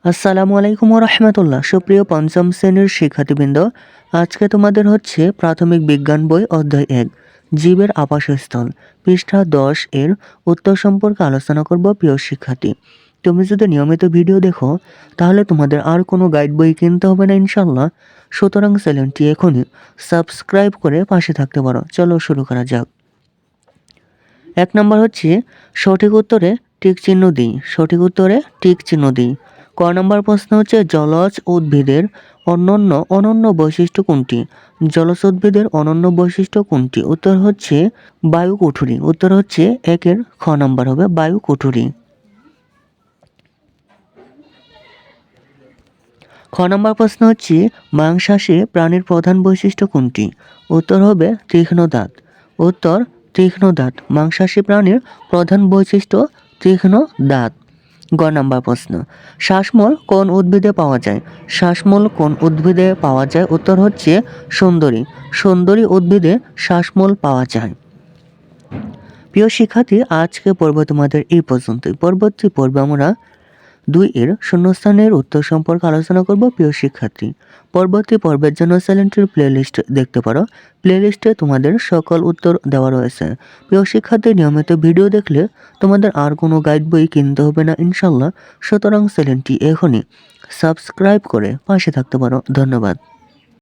আসসালামু আলাইকুম রহমতুল্লাহ। সুপ্রিয় পঞ্চম শ্রেণীর শিক্ষার্থীবৃন্দ, আজকে তোমাদের হচ্ছে প্রাথমিক বিজ্ঞান বই অধ্যায় 1 জীবের আবাসস্থল পৃষ্ঠা 10 এর উত্তর সম্পর্কে আলোচনা করব। প্রিয় শিক্ষার্থী, তুমি যদি নিয়মিত ভিডিও দেখো তাহলে তোমাদের আর কোনো গাইড বই কিনতে হবে না ইনশাল্লাহ। সুতরাং চ্যানেলটি এখনই সাবস্ক্রাইব করে পাশে থাকতে পারো। চলো শুরু করা যাক। 1 নম্বর হচ্ছে সঠিক উত্তরে টিক চিহ্ন দিই। সঠিক উত্তরে টিক চিহ্ন দিই। ক নম্বর প্রশ্ন হচ্ছে জলজ উদ্ভিদের অনন্য বৈশিষ্ট্য কোনটি? জলজ উদ্ভিদের অনন্য বৈশিষ্ট্য কোনটি? উত্তর হচ্ছে বায়ু কুঠুরি। উত্তর হচ্ছে 1-এর খ নম্বর হবে বায়ু কুঠুরি। খ নম্বর প্রশ্ন হচ্ছে মাংসাশী প্রাণীর প্রধান বৈশিষ্ট্য কোনটি? উত্তর হবে তীক্ষ্ণ দাঁত। উত্তর তীক্ষ্ণ দাঁত। মাংসাশী প্রাণীর প্রধান বৈশিষ্ট্য তীক্ষ্ণ দাঁত। গ নম্বর প্রশ্ন শ্বাসমূল কোন উদ্ভিদে পাওয়া যায়? শ্বাসমূল কোন উদ্ভিদে পাওয়া যায়? উত্তর হচ্ছে সুন্দরী। সুন্দরী উদ্ভিদে শ্বাসমূল পাওয়া যায়। প্রিয় শিক্ষার্থী, আজকে পর্ব তোমাদের এই পর্যন্তই। পরবর্তী পর্বে আমরা 2-এর শূন্যস্থানের উত্তর সম্পর্কে আলোচনা করব। প্রিয় শিক্ষার্থী, পরবর্তী পর্বের জন্য চ্যানেলটির প্লেলিস্ট দেখতে পারো। প্লেলিস্টে তোমাদের সকল উত্তর দেওয়া রয়েছে। প্রিয় শিক্ষার্থী, নিয়মিত ভিডিও দেখলে তোমাদের আর কোনো গাইড বই কিনতে হবে না ইনশাল্লাহ। সুতরাং চ্যানেলটি এখনই সাবস্ক্রাইব করে পাশে থাকতে পারো। ধন্যবাদ।